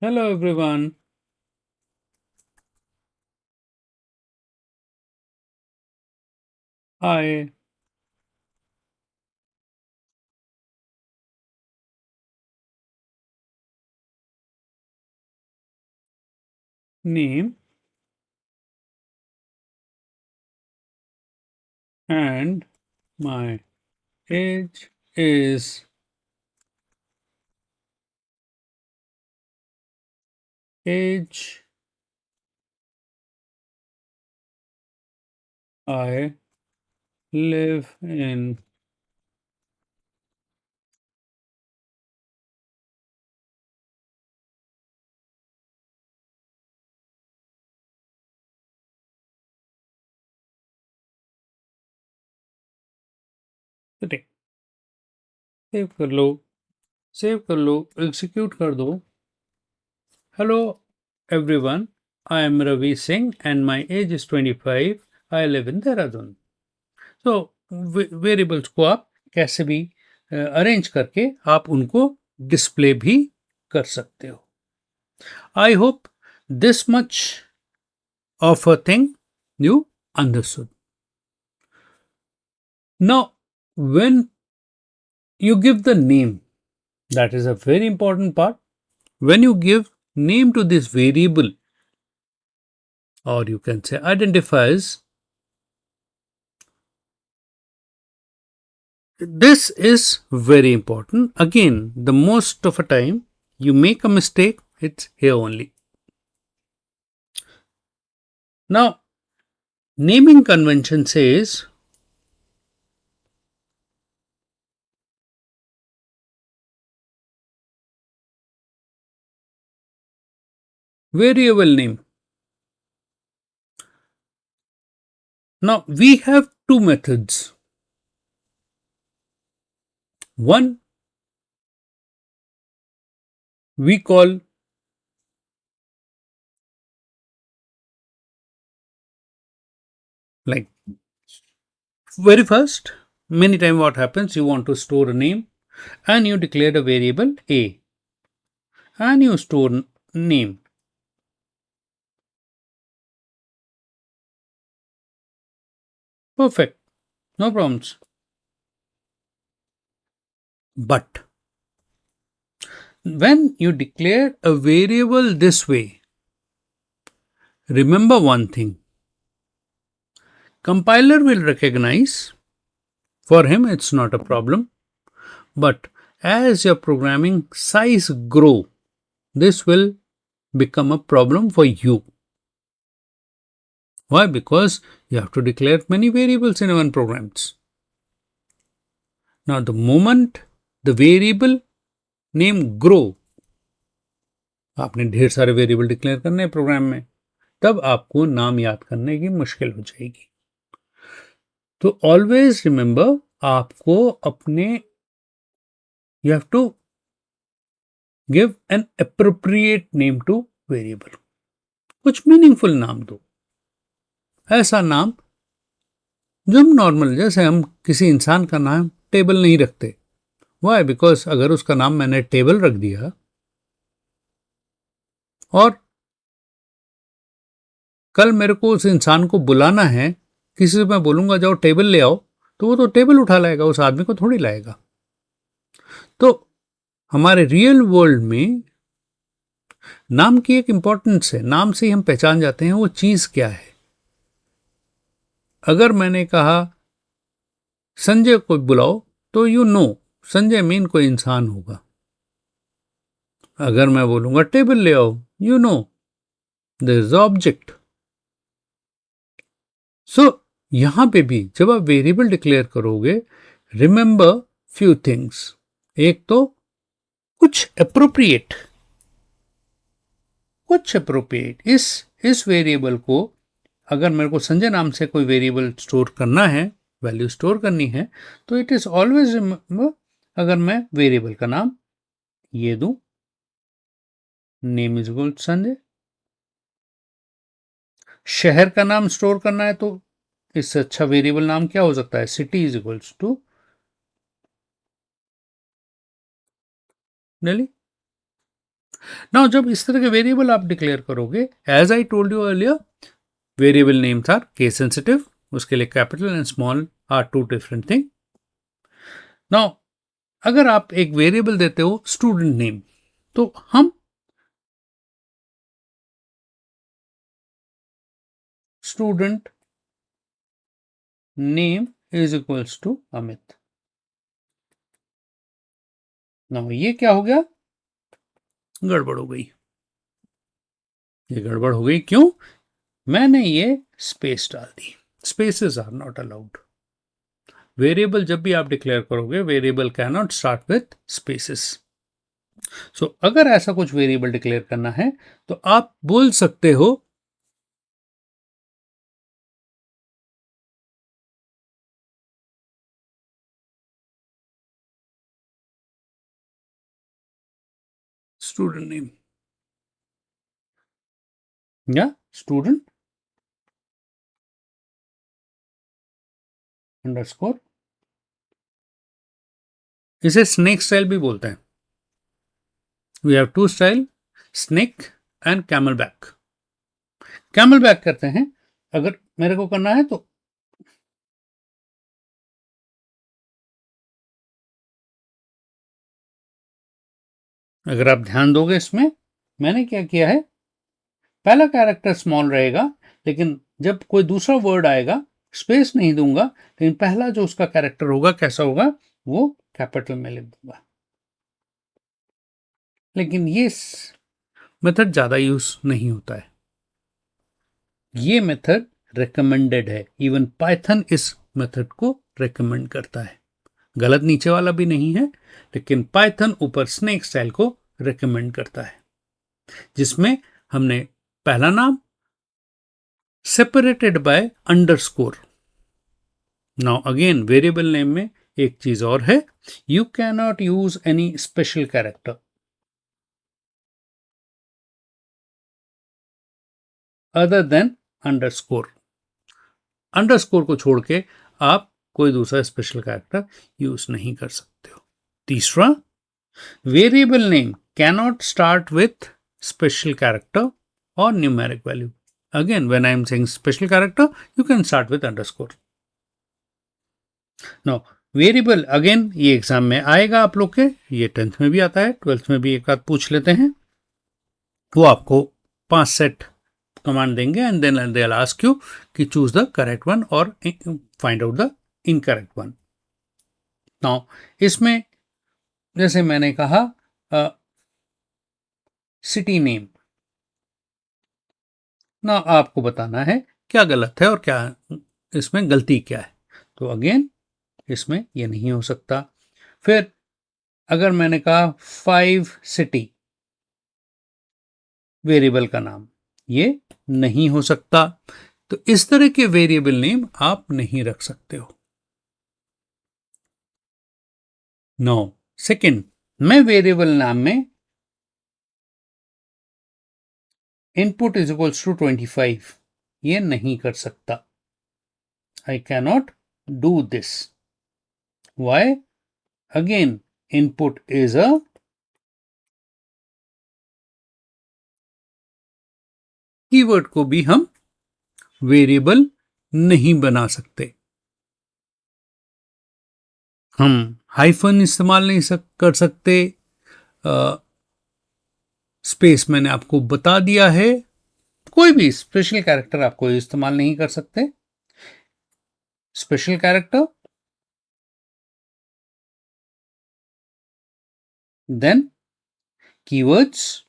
A: Hello everyone. Hi. Name and my age is age I live in city. Save कर लो, save कर लो, execute कर दो। Hello everyone. I am Ravi Singh and my age is 25. I live in Dehradun. So variables को आप कैसे भी arrange करके आप उनको डिस्प्ले भी कर सकते हो। I hope this much of a thing you understood. Now, when you give the name, that is a very important part. When you give name to this variable, or you can say identifiers, this is very important. Again, the most of a time you make a mistake, it's here only. Now, naming convention says variable name. Now, we have two methods. One we call like very first, many time what happens, you want to store a name and you declare a variable a and you store name. Perfect, no problems. But when you declare a variable this way, remember one thing, compiler will recognize, for him it's not a problem, but as your programming size grow, this will become a problem for you. Why? Because you have to declare many variables in one programs. Now the moment the variable name grow, आपने ढेर सारे variable declare करने हैं programme में, तब आपको नाम याद करने की मुश्किल हो जाएगी। तो ऑलवेज रिमेंबर, आपको अपने you have to give an appropriate name to variable. कुछ मीनिंगफुल नाम दो, ऐसा नाम जो हम नॉर्मल, जैसे हम किसी इंसान का नाम टेबल नहीं रखते। वाई? बिकॉज अगर उसका नाम मैंने टेबल रख दिया और कल मेरे को उस इंसान को बुलाना है किसी से मैं बोलूंगा जाओ टेबल ले आओ, तो वो तो टेबल उठा लाएगा, उस आदमी को थोड़ी लाएगा। तो हमारे रियल वर्ल्ड में नाम की एक इंपॉर्टेंस है, नाम से ही हम पहचान जाते हैं वो चीज क्या है। अगर मैंने कहा संजय को बुलाओ, तो यू नो संजय मीन कोई इंसान होगा। अगर मैं बोलूंगा टेबल ले आओ, you know there is object. So यहां पे भी जब आप वेरिएबल डिक्लेयर करोगे, रिमेंबर फ्यू थिंग्स। एक तो कुछ अप्रोप्रिएट, इस वेरिएबल को, अगर मेरे को संजय नाम से कोई वेरिएबल स्टोर करना है, वैल्यू स्टोर करनी है, तो इट इज ऑलवेज रिमेंबर, अगर मैं वेरिएबल का नाम ये दूं, name is equal to Sanjay. शहर का नाम स्टोर करना है तो इससे अच्छा वेरिएबल नाम क्या हो सकता है, city is equals to Delhi. Now जब इस तरह के वेरिएबल आप डिक्लेयर करोगे, as I told you earlier, variable names are case sensitive, उसके लिए capital and small are two different thing. Now अगर आप एक वेरिएबल देते हो स्टूडेंट नेम, तो हम student name is equals to Amit. Now ये क्या हो गया, गड़बड़ हो गई। ये गड़बड़ हो गई क्यों, मैंने ये स्पेस डाल दी। Spaces are not allowed. Variable जब भी आप डिक्लेयर करोगे, variable can not start with spaces. So अगर ऐसा कुछ वेरिएबल डिक्लेयर करना है तो आप बोल सकते हो स्टूडेंट नेम या स्टूडेंट अंडरस्कोर। इसे स्नेक स्टाइल भी बोलते हैं। We have two style, snake and camel back. Camel back करते हैं अगर मेरे को करना है तो अगर आप ध्यान दोगे इसमें मैंने क्या किया है, पहला कैरेक्टर स्मॉल रहेगा, लेकिन जब कोई दूसरा वर्ड आएगा स्पेस नहीं दूंगा, लेकिन पहला जो उसका कैरेक्टर होगा कैसा होगा, वो कैपिटल में लिख दूंगा। लेकिन ये मेथड ज्यादा यूज नहीं होता है। ये मेथड रिकमेंडेड है, इवन पाइथन इस मेथड को रिकमेंड करता है। गलत नीचे वाला भी नहीं है, लेकिन पाइथन ऊपर स्नेक स्टाइल को रिकमेंड करता है, जिसमें हमने पहला नाम separated by underscore. Now again variable name में एक चीज और है, you can not use any special character other than underscore. Underscore को छोड़ के आप कोई दूसरा स्पेशल कैरेक्टर यूज नहीं कर सकते हो। तीसरा, variable name can not start with special character और numeric value. Again when I am saying special character, you can start with underscore. No variable, again ये एग्जाम में आएगा आप लोग के, ये 10th में भी आता है, 12th में भी एक आध पूछ लेते हैं। वो आपको 5 सेट कमांड देंगे and then they will ask you कि चूज द करेक्ट वन और find out the incorrect one. Now इसमें जैसे मैंने कहा सिटी नेम, ना आपको बताना है क्या गलत है और क्या इसमें गलती क्या है। तो अगेन इसमें ये नहीं हो सकता। फिर अगर मैंने कहा 5 सिटी वेरिएबल का नाम, ये नहीं हो सकता। तो इस तरह के वेरिएबल नेम आप नहीं रख सकते हो। नो सेकंड, मैं वेरिएबल नाम में इनपुट इज इक्वल्स टू 25 ये नहीं कर सकता। I cannot do this. Why? Again input is a keyword को भी हम वेरिएबल नहीं बना सकते। हम हाइफन इस्तेमाल नहीं कर सकते। स्पेस मैंने आपको बता दिया है। कोई भी स्पेशल कैरेक्टर आप कोई इस्तेमाल नहीं कर सकते। Special character, then keywords,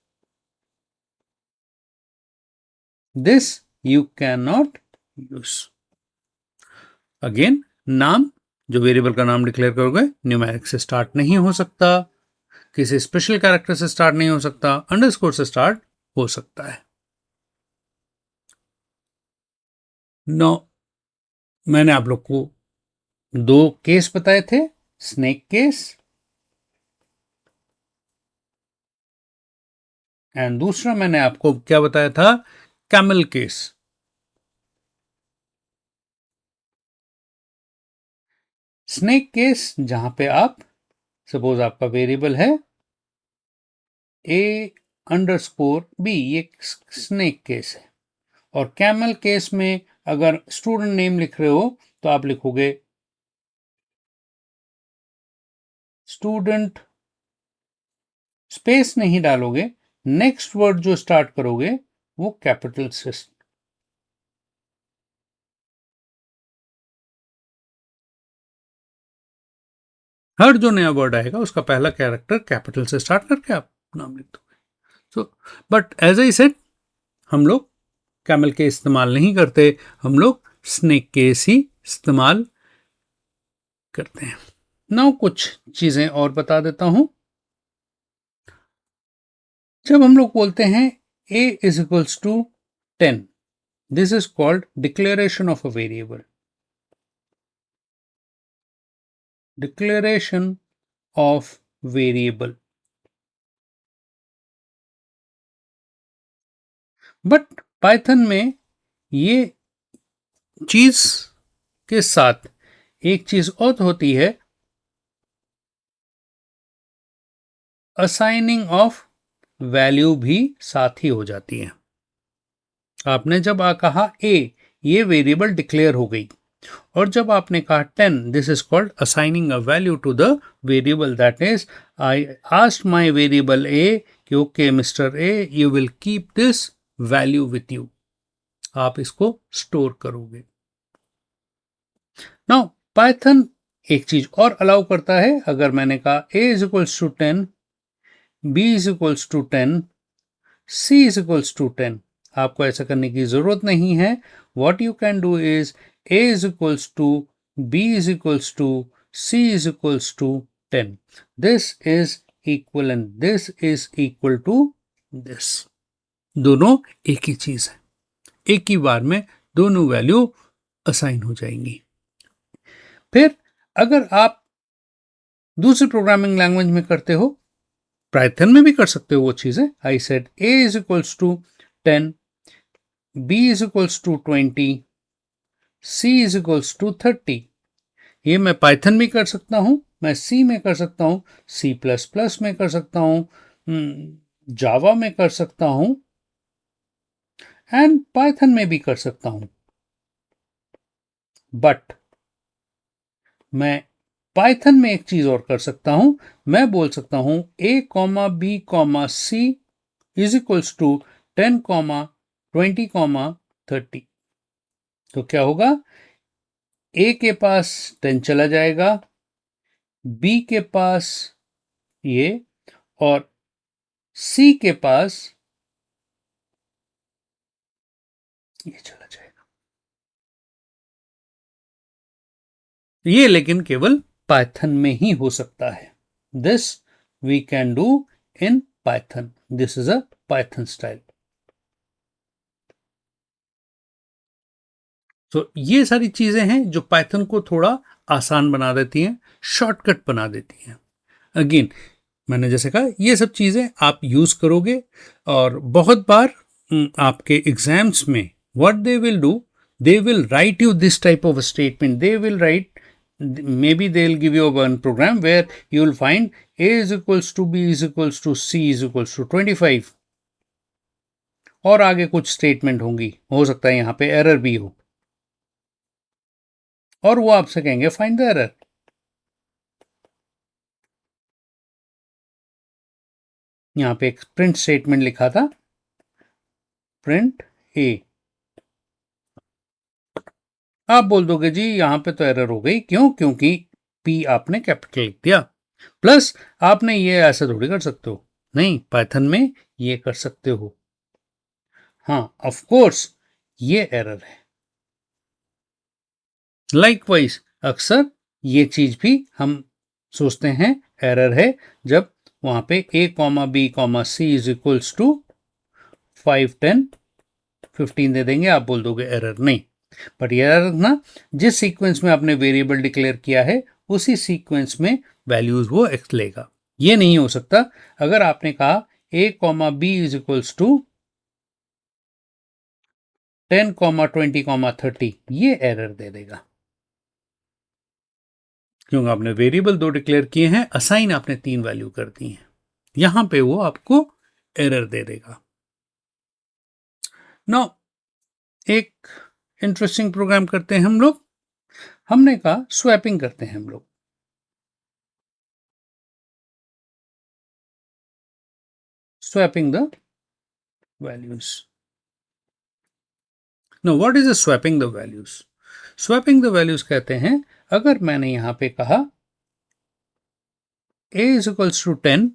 A: this you can not use. Again, नाम, जो वेरिएबल का नाम डिक्लेयर करोगे न्यूमेरिक से स्टार्ट नहीं हो सकता, किसी स्पेशल कैरेक्टर से स्टार्ट नहीं हो सकता, अंडरस्कोर से स्टार्ट हो सकता है। नो, मैंने आप लोग को दो केस बताए थे, स्नेक केस एंड दूसरा मैंने आपको क्या बताया था, कैमल केस। स्नेक केस जहां पे आप सपोज आपका वेरिएबल है a_b, ये स्नेक केस है। और कैमल केस में अगर स्टूडेंट नेम लिख रहे हो तो आप लिखोगे स्टूडेंट, स्पेस नहीं डालोगे, नेक्स्ट वर्ड जो स्टार्ट करोगे वो कैपिटल से। हर जो नया वर्ड आएगा उसका पहला कैरेक्टर कैपिटल से स्टार्ट करके आप नाम लिख दोगे। So but as I said, हम लोग कैमल के इस्तेमाल नहीं करते, हम लोग स्नेक केस ही इस्तेमाल करते हैं। नाउ कुछ चीजें और बता देता हूं। जब हम लोग बोलते हैं a is equals to 10, this is called declaration of a variable. Declaration of variable. But Python में ये चीज के साथ एक चीज और होती है, असाइनिंग ऑफ वैल्यू भी साथ ही हो जाती है। आपने जब कहा a, ये वेरिएबल डिक्लेयर हो गई, और जब आपने कहा 10, this is called assigning a value to the variable. That is, I asked my variable a कि okay mister a, you will keep this value with you, आप इसको स्टोर करोगे। नाउ पाइथन एक चीज और अलाउ करता है। अगर मैंने कहा a is equals to 10, b is equals to 10, c is equals to 10, आपको ऐसा करने की जरूरत नहीं है। What you can do is a is equals to b is equals to c is equals to 10, this is equal and this is equal to this. दोनों एक ही चीज है, एक ही बार में दोनों वैल्यू असाइन हो जाएंगी। फिर अगर आप दूसरे प्रोग्रामिंग लैंग्वेज में करते हो, पाइथन में भी कर सकते हो वो चीजें। I said a is equals to 10, b is equals to 20, c is equals to 30। ये मैं पाइथन में कर सकता हूं, मैं C में कर सकता हूं, C++ में कर सकता हूं, जावा में कर सकता हूं एंड पाइथन में भी कर सकता हूं। बट मैं पाइथन में एक चीज और कर सकता हूं, मैं बोल सकता हूं a,b,c इज इक्वल्स टू 10, 20, 30। तो क्या होगा, a के पास 10 चला जाएगा, b के पास ये, और c के पास ये चला जाएगा। ये लेकिन केवल पाइथन में ही हो सकता है। This we can do in Python, this is a Python style. तो ये सारी चीजें हैं जो पाइथन को थोड़ा आसान बना देती हैं, शॉर्टकट बना देती हैं। अगेन मैंने जैसे कहा, ये सब चीजें आप यूज करोगे, और बहुत बार आपके एग्जाम्स में what they will do, they will write you this type of a statement. They will write, maybe they'll give you one program where you will find a is equals to b is equals to c is equals to 25, और आगे कुछ statement होंगी, हो सकता है यहां पे error भी हो। और वो आपसे कहेंगे फाइंड द एरर। यहां पे एक प्रिंट स्टेटमेंट लिखा था, प्रिंट ए। आप बोल दोगे जी यहां पे तो एरर हो गई, क्यों? क्योंकि पी आपने कैपिटल लिख दिया। प्लस आपने ये ऐसे थोड़ी कर सकते हो, नहीं, पाइथन में ये कर सकते हो। हाँ, ऑफ कोर्स ये एरर है। लाइकवाइज अक्सर ये चीज भी हम सोचते हैं एरर है, जब वहां पे a comma B comma C is equals to 5 10 15 दे देंगे, आप बोल दोगे एरर नहीं। बट याद रखना, जिस सीक्वेंस में आपने वेरिएबल डिक्लेयर किया है उसी सीक्वेंस में वैल्यूज वो एक्स लेगा। ये नहीं हो सकता अगर आपने कहा a comma B is equals to 10 comma 20 comma 30, ये एरर दे देगा, क्योंकि आपने वेरिएबल 2 डिक्लेयर किए हैं, असाइन आपने 3 वैल्यू कर दी हैं, यहां पे वो आपको एरर दे देगा। नाउ एक इंटरेस्टिंग प्रोग्राम करते हैं हम लोग। हमने कहा स्वैपिंग करते हैं हम लोग। Swapping the values. Now what is swapping the values? Swapping the values कहते हैं, अगर मैंने यहां पे कहा a is equals to 10,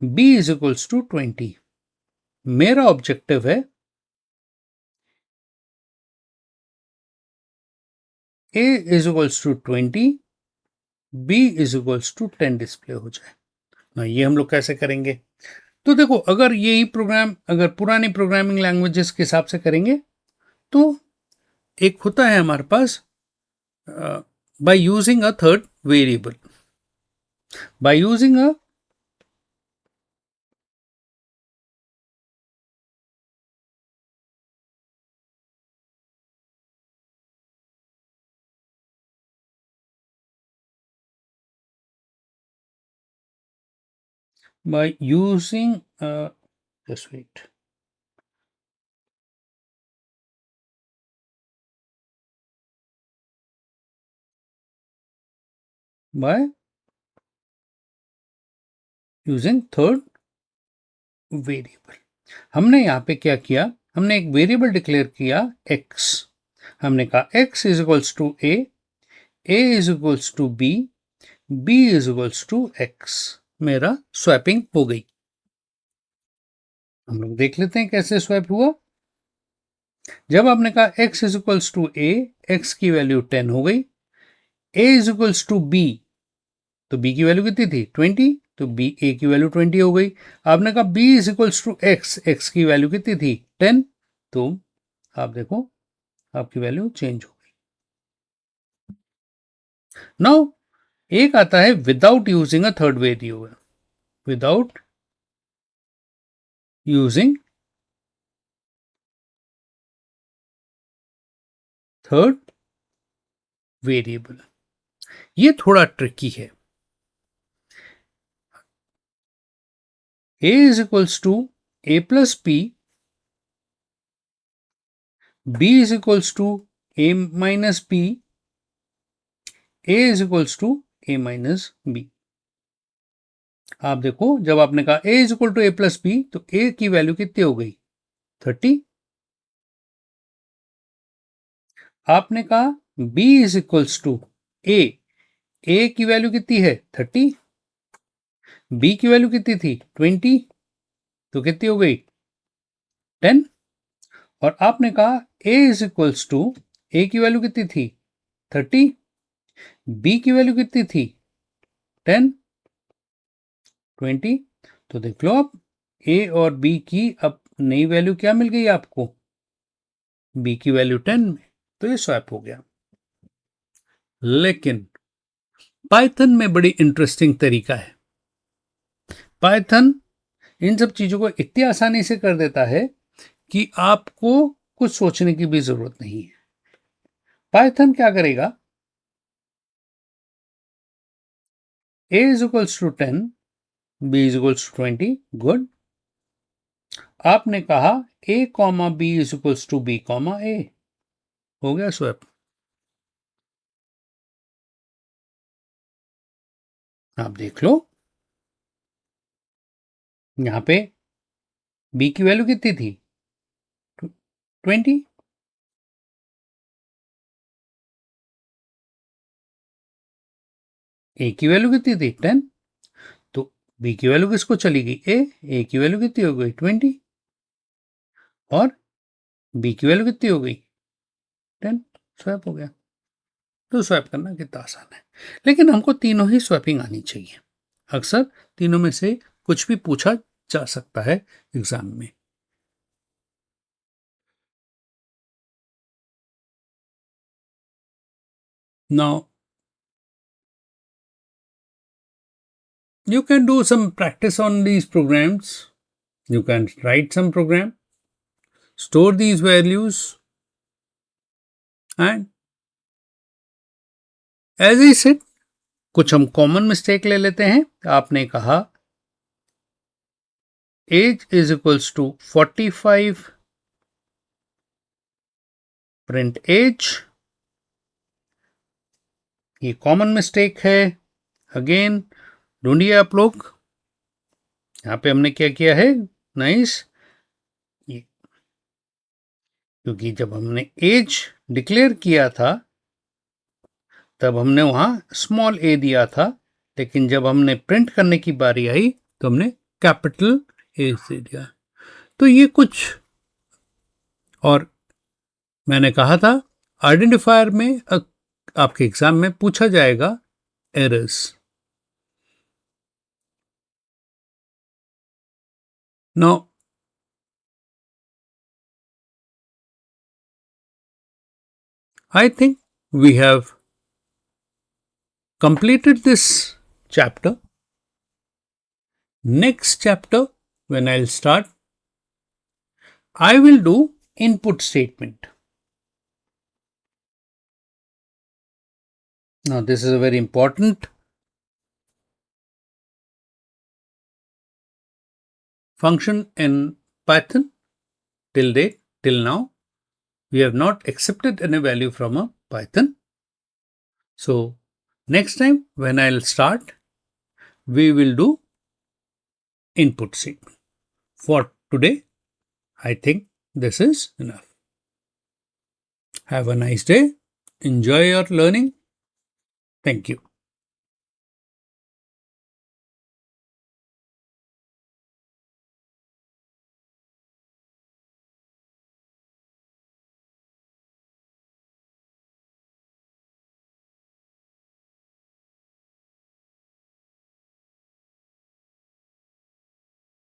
A: b is equals to 20, मेरा ऑब्जेक्टिव है a is equals to 20, b is equals to 10 display हो जाए ना। ये हम लोग कैसे करेंगे? तो देखो, अगर यही प्रोग्राम अगर पुरानी प्रोग्रामिंग लैंग्वेजेस के हिसाब से करेंगे तो एक होता है हमारे पास by using a third variable, by using a by using just wait, by using third variable. हमने यहां पे क्या किया, हमने एक वेरिएबल डिक्लेयर किया x। हमने कहा x is equals to a is equals to b is equals to x। मेरा स्वैपिंग हो गई। हम लोग देख लेते हैं कैसे स्वैप हुआ। जब आपने कहा x is equals to a, x की वैल्यू 10 हो गई, a is equals to b, तो b की वैल्यू कितनी थी 20, तो b a की वैल्यू 20 हो गई। आपने कहा b is equals to x, x की वैल्यू कितनी थी 10, तो आप देखो आपकी वैल्यू चेंज हो गई। नाउ एक आता है without using a third variable, without using third variable. ये थोड़ा ट्रिकी है। a is equals to a plus p, b is equals to a minus b, a is equals to a minus b। आप देखो, जब आपने कहा a is equal to a plus b, तो a की वैल्यू कितनी हो गई 30। आपने कहा b is equals to a की वैल्यू कितनी है 30, b की वैल्यू कितनी थी 20, तो कितनी हो गई 10। और आपने कहा a is equals to a की वैल्यू कितनी थी 30, b की वैल्यू कितनी थी 10 20। तो देख लो, आप a और b की अब नई वैल्यू क्या मिल गई आपको, b की वैल्यू 10 में, तो ये स्वैप हो गया। लेकिन पाइथन में बड़ी इंटरेस्टिंग तरीका है। पाइथन इन सब चीजों को इतनी आसानी से कर देता है कि आपको कुछ सोचने की भी जरूरत नहीं है। पाइथन क्या करेगा, a is equals to 10, b is equals to 20, good. आपने कहा a comma b is equals to b comma a, हो गया स्वैप। आप देख लो यहां पे बी की वैल्यू कितनी थी 20, ए की वैल्यू कितनी थी 10, तो बी की वैल्यू किसको चली गई ए की वैल्यू कितनी हो गई 20 और बी की वैल्यू कितनी हो गई 10, स्वैप हो गया। तो स्वैप करना कितना आसान है, लेकिन हमको तीनों ही स्वैपिंग आनी चाहिए। अक्सर तीनों में से कुछ भी पूछा जा सकता है एग्जाम में। Now you can do some practice on these programs. You can write some program, store these values, and as I said, कुछ हम कॉमन मिस्टेक ले लेते हैं। आपने कहा age is equals to 45, print age, ये कॉमन मिस्टेक है। Again ढूंढिए आप लोग, यहां पे हमने क्या किया है, नाइस, क्योंकि जब हमने एज डिक्लेयर किया था तब हमने वहां स्मॉल ए दिया था, लेकिन जब हमने प्रिंट करने की बारी आई तो हमने कैपिटल ए से दिया। तो ये कुछ, और मैंने कहा था आइडेंटिफायर में आपके एग्जाम में पूछा जाएगा errors. Now I think we have completed this chapter. Next chapter, when I'll start, I will do input statement. Now, this is a very important function in Python. Till date, till now, we have not accepted any value from a Python. So, next time when I'll start, we will do input statement. For today, I think this is enough. Have a nice day. Enjoy your learning. Thank you.